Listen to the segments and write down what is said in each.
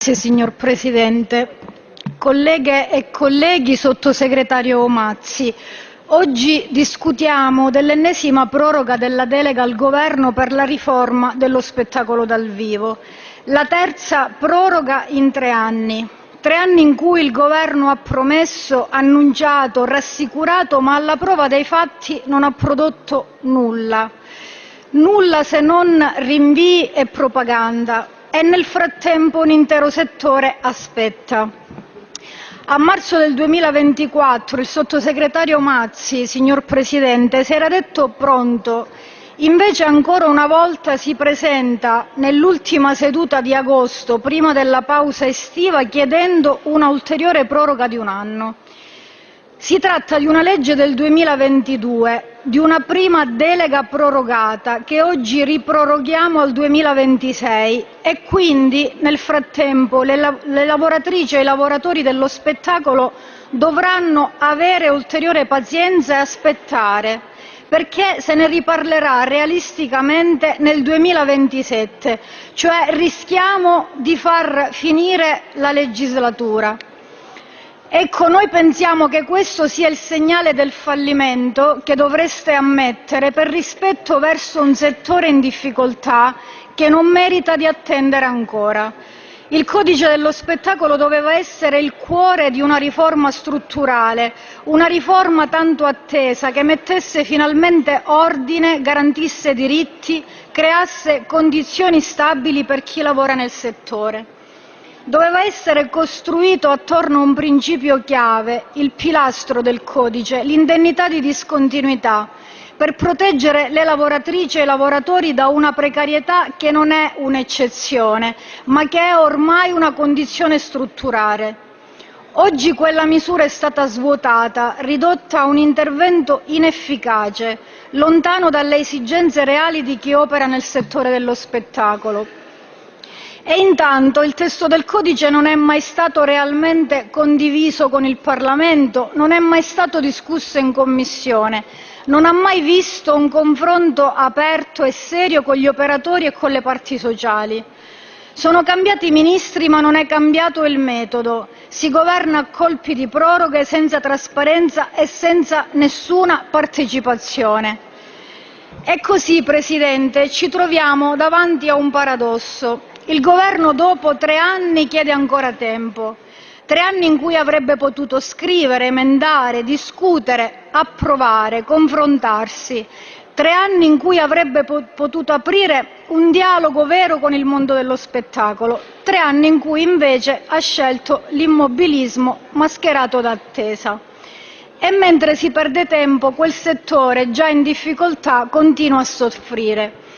Signor Presidente, colleghe e colleghi, sottosegretario Mazzi, oggi discutiamo dell'ennesima proroga della delega al Governo per la riforma dello spettacolo dal vivo, la terza proroga in 3 anni. 3 anni in cui il Governo ha promesso, annunciato, rassicurato, ma alla prova dei fatti non ha prodotto nulla. Nulla se non rinvii e propaganda. E nel frattempo un intero settore aspetta. A marzo del 2024 il sottosegretario Mazzi, signor Presidente, si era detto pronto. Invece ancora una volta si presenta nell'ultima seduta di agosto, prima della pausa estiva, chiedendo una ulteriore proroga di 1 anno. Si tratta di una legge del 2022, di una prima delega prorogata che oggi riproroghiamo al 2026 e quindi nel frattempo le lavoratrici e i lavoratori dello spettacolo dovranno avere ulteriore pazienza e aspettare, perché se ne riparlerà realisticamente nel 2027, cioè rischiamo di far finire la legislatura. Ecco, noi pensiamo che questo sia il segnale del fallimento che dovreste ammettere per rispetto verso un settore in difficoltà che non merita di attendere ancora. Il codice dello spettacolo doveva essere il cuore di una riforma strutturale, una riforma tanto attesa che mettesse finalmente ordine, garantisse diritti, creasse condizioni stabili per chi lavora nel settore. Doveva essere costruito attorno a un principio chiave, il pilastro del codice, l'indennità di discontinuità, per proteggere le lavoratrici e i lavoratori da una precarietà che non è un'eccezione, ma che è ormai una condizione strutturale. Oggi quella misura è stata svuotata, ridotta a un intervento inefficace, lontano dalle esigenze reali di chi opera nel settore dello spettacolo. E intanto il testo del codice non è mai stato realmente condiviso con il Parlamento, non è mai stato discusso in Commissione, non ha mai visto un confronto aperto e serio con gli operatori e con le parti sociali. Sono cambiati i ministri ma non è cambiato il metodo, si governa a colpi di proroghe senza trasparenza e senza nessuna partecipazione. E così, Presidente, ci troviamo davanti a un paradosso. Il Governo dopo 3 anni chiede ancora tempo, 3 anni in cui avrebbe potuto scrivere, emendare, discutere, approvare, confrontarsi, 3 anni in cui avrebbe potuto aprire un dialogo vero con il mondo dello spettacolo, 3 anni in cui invece ha scelto l'immobilismo mascherato da attesa. E mentre si perde tempo, quel settore già in difficoltà continua a soffrire.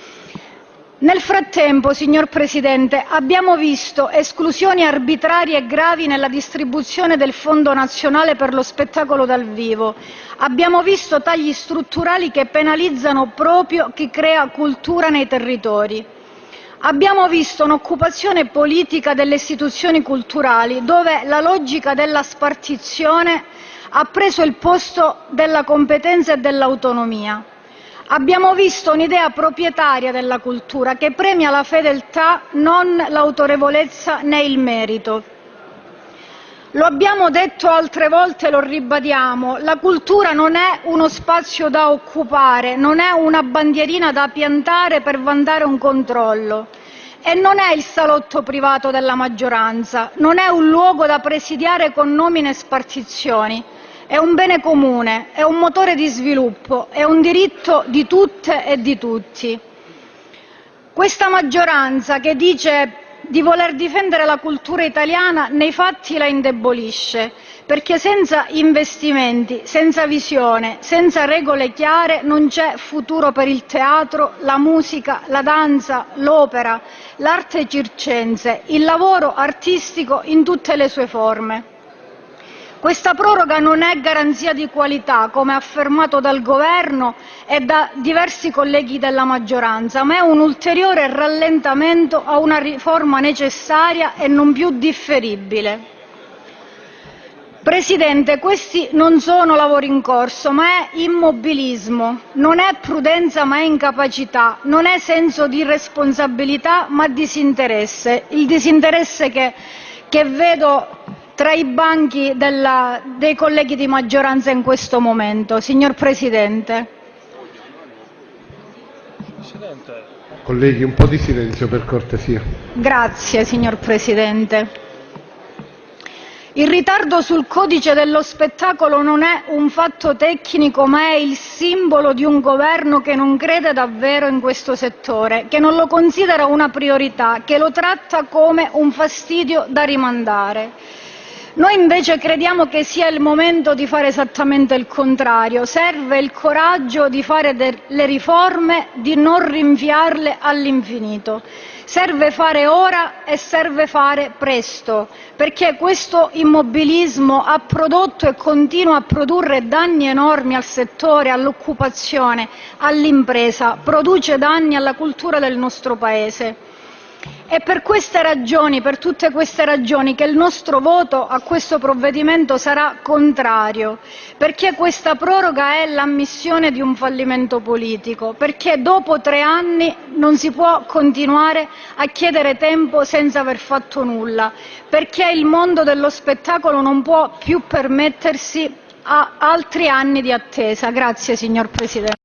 Nel frattempo, signor Presidente, abbiamo visto esclusioni arbitrarie e gravi nella distribuzione del Fondo nazionale per lo spettacolo dal vivo. Abbiamo visto tagli strutturali che penalizzano proprio chi crea cultura nei territori. Abbiamo visto un'occupazione politica delle istituzioni culturali, dove la logica della spartizione ha preso il posto della competenza e dell'autonomia. Abbiamo visto un'idea proprietaria della cultura che premia la fedeltà, non l'autorevolezza né il merito. Lo abbiamo detto altre volte e lo ribadiamo, la cultura non è uno spazio da occupare, non è una bandierina da piantare per vantare un controllo e non è il salotto privato della maggioranza, non è un luogo da presidiare con nomine e spartizioni. È un bene comune, è un motore di sviluppo, è un diritto di tutte e di tutti. Questa maggioranza che dice di voler difendere la cultura italiana nei fatti la indebolisce, perché senza investimenti, senza visione, senza regole chiare non c'è futuro per il teatro, la musica, la danza, l'opera, l'arte circense, il lavoro artistico in tutte le sue forme. Questa proroga non è garanzia di qualità, come affermato dal Governo e da diversi colleghi della maggioranza, ma è un ulteriore rallentamento a una riforma necessaria e non più differibile. Presidente, questi non sono lavori in corso, ma è immobilismo, non è prudenza ma è incapacità, non è senso di responsabilità ma disinteresse, il disinteresse che vedo tra i banchi dei colleghi di maggioranza in questo momento. Signor Presidente. Colleghi, un po' di silenzio per cortesia. Grazie, signor Presidente. Il ritardo sul codice dello spettacolo non è un fatto tecnico, ma è il simbolo di un governo che non crede davvero in questo settore, che non lo considera una priorità, che lo tratta come un fastidio da rimandare. Noi invece crediamo che sia il momento di fare esattamente il contrario. Serve il coraggio di fare le riforme, di non rinviarle all'infinito. Serve fare ora e serve fare presto, perché questo immobilismo ha prodotto e continua a produrre danni enormi al settore, all'occupazione, all'impresa, produce danni alla cultura del nostro Paese. È per tutte queste ragioni, che il nostro voto a questo provvedimento sarà contrario, perché questa proroga è l'ammissione di un fallimento politico, perché dopo 3 anni non si può continuare a chiedere tempo senza aver fatto nulla, perché il mondo dello spettacolo non può più permettersi altri anni di attesa. Grazie, signor Presidente.